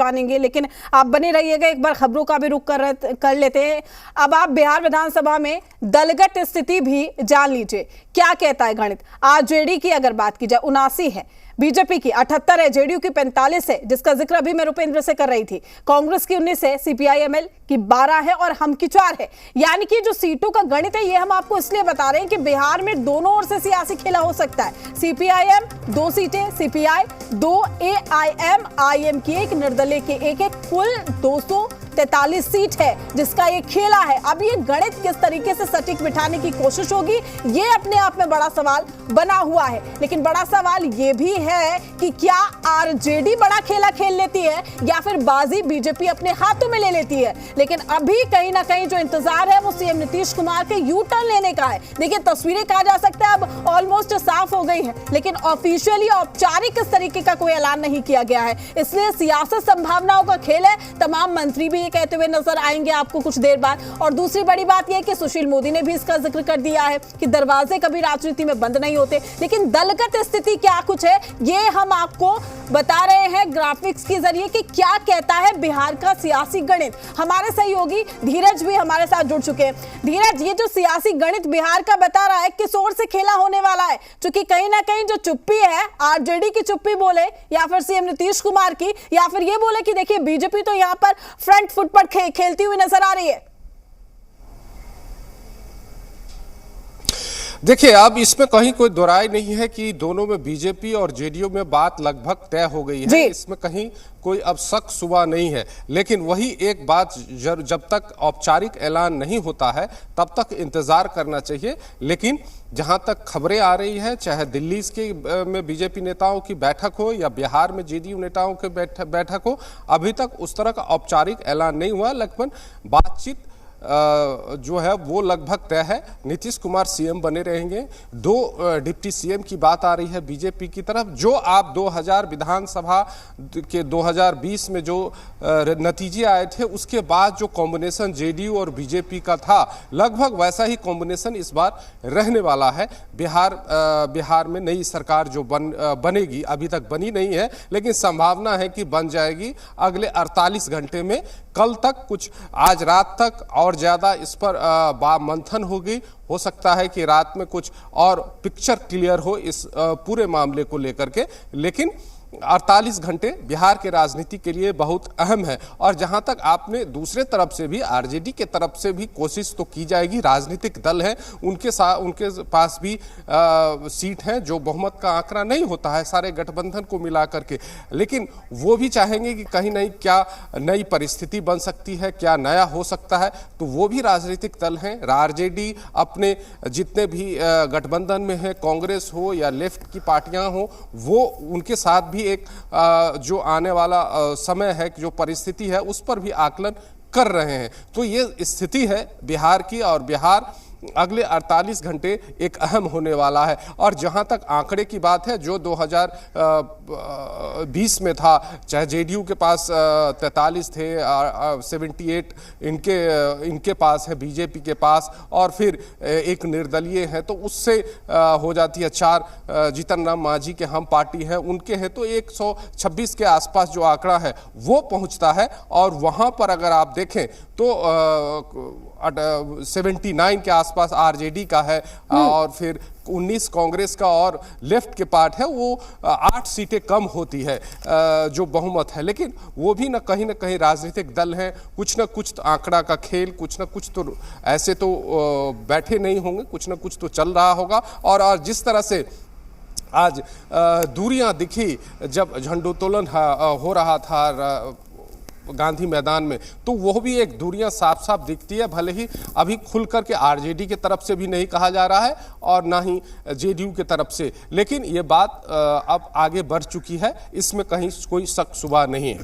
जानेंगे, लेकिन आप बने रहिएगा। एक बार खबरों का भी रुख कर लेते हैं। अब आप बिहार विधानसभा में दलगत स्थिति भी जान लीजिए, क्या कहता है गणित। आरजेडी की अगर बात की जाए 79 है, बीजेपी की 78 है, जेडीयू की 45 है, जिसका जिक्र अभी मैं रुपेंद्र से कर रही थी, कांग्रेस की 19 है, सीपीआईएमएल की 12 है और हम की 4 है। यानी कि जो सीटों का गणित है ये हम आपको इसलिए बता रहे हैं कि बिहार में दोनों ओर से सियासी खेला हो सकता है। सीपीआईएम 2 सीटें, सीपीआई 2, एआईएम आईएम की 1, निर्दलीय के 1, कुल 243 सीट है जिसका ये खेला है। अब ये गणित किस तरीके से सटीक बिठाने की कोशिश होगी, ये अपने आप में बड़ा सवाल बना हुआ है। लेकिन बड़ा सवाल ये भी है कि क्या आरजेडी बड़ा खेला खेल लेती है या फिर बाजी बीजेपी अपने हाथों में ले लेती है। लेकिन अभी कहीं ना कहीं जो इंतजार है वो सीएम नीतीश कुमार के यू टर्न लेने का है। देखिए, तस्वीरें कहा जा सकता है अब ऑलमोस्ट साफ हो गई है, लेकिन ऑफिशियली औपचारिक इस तरीके का कोई ऐलान नहीं किया गया है। इसलिए सियासत संभावनाओं का खेल है। तमाम मंत्री भी ये कहते हुए नजर आएंगे आपको कुछ देर बाद। और दूसरी बड़ी बात यह है कि सुशील मोदी ने भी इसका जिक्र कर दिया है कि दरवाजे कभी राजनीति में बंद नहीं होते। लेकिन दलगत स्थिति क्या कुछ है ये हम आपको बता रहे हैं ग्राफिक्स के जरिए कि क्या कहता है बिहार का सियासी गणित। हमारे सहयोगी धीरज भी हमारे साथ जुड़ चुके हैं। धीरज, ये जो सियासी गणित बिहार का बता रहा है किस ओर से खेला होने वाला है, क्योंकि कहीं ना कहीं जो चुप्पी है, आरजेडी की चुप्पी बोले या फिर सीएम नीतीश कुमार की, या फिर ये बोले कि देखिए बीजेपी तो यहां पर फ्रंट फुट पर खेलती हुई नजर आ रही है। देखिए, अब इसमें कहीं कोई दोराय नहीं है कि दोनों में बीजेपी और जेडीयू में बात लगभग तय हो गई है। इसमें कहीं कोई अब शक शुबा नहीं है। लेकिन वही एक बात, जब तक औपचारिक ऐलान नहीं होता है तब तक इंतजार करना चाहिए। लेकिन जहां तक खबरें आ रही है, चाहे दिल्ली के में बीजेपी नेताओं की बैठक हो या बिहार में जेडीयू नेताओं की बैठक हो, अभी तक उस तरह का औपचारिक ऐलान नहीं हुआ। लगभग बातचीत जो है वो लगभग तय है। नीतीश कुमार सीएम बने रहेंगे। 2 डिप्टी सीएम की बात आ रही है बीजेपी की तरफ। जो आप 2000 विधानसभा के 2020 में जो नतीजे आए थे उसके बाद जो कॉम्बिनेशन जेडीयू और बीजेपी का था, लगभग वैसा ही कॉम्बिनेशन इस बार रहने वाला है। बिहार में नई सरकार जो बनेगी, अभी तक बनी नहीं है लेकिन संभावना है कि बन जाएगी अगले 48 घंटे में। कल तक कुछ, आज रात तक और ज्यादा इस पर मंथन होगी। हो सकता है कि रात में कुछ और पिक्चर क्लियर हो इस पूरे मामले को लेकर के। लेकिन 48 घंटे बिहार के राजनीति के लिए बहुत अहम है। और जहां तक आपने दूसरे तरफ से भी, आरजेडी के तरफ से भी कोशिश तो की जाएगी। राजनीतिक दल है, उनके पास भी सीट हैं जो बहुमत का आंकड़ा नहीं होता है सारे गठबंधन को मिला करके। लेकिन वो भी चाहेंगे कि कहीं नहीं क्या नई परिस्थिति बन सकती है, क्या नया हो सकता है। तो वो भी राजनीतिक दल हैं। आरजेडी अपने जितने भी गठबंधन में है, कांग्रेस हो या लेफ्ट की पार्टियां हो, वो उनके साथ भी एक जो आने वाला समय है, जो परिस्थिति है, उस पर भी आकलन कर रहे हैं। तो ये स्थिति है बिहार की, और बिहार अगले 48 घंटे एक अहम होने वाला है। और जहां तक आंकड़े की बात है, जो 2020 में था, चाहे जेडीयू के पास 43 थे, 78 इनके पास है, बीजेपी के पास, और फिर एक निर्दलीय है, तो उससे हो जाती है 4। जीतन राम मांझी के हम पार्टी हैं, उनके हैं, तो 126 के आसपास जो आंकड़ा है वो पहुंचता है। और वहां पर अगर आप देखें तो 79 के आसपास आरजेडी का है, और फिर 19 कांग्रेस का, और लेफ्ट के पार्ट है वो 8 सीटें कम होती है जो बहुमत है। लेकिन वो भी ना कहीं राजनीतिक दल हैं, कुछ ना कुछ तो आंकड़ा का खेल, कुछ ना कुछ तो ऐसे तो बैठे नहीं होंगे, कुछ ना कुछ तो चल रहा होगा। और जिस तरह से आज दूरियां दिखी जब झंडोत्तोलन हो रहा था गांधी मैदान में, तो वो भी एक दूरियां साफ साफ दिखती है। भले ही अभी खुल करके आरजेडी की तरफ से भी नहीं कहा जा रहा है और ना ही जेडीयू की तरफ से, लेकिन ये बात अब आगे बढ़ चुकी है, इसमें कहीं कोई शक शुबा नहीं है।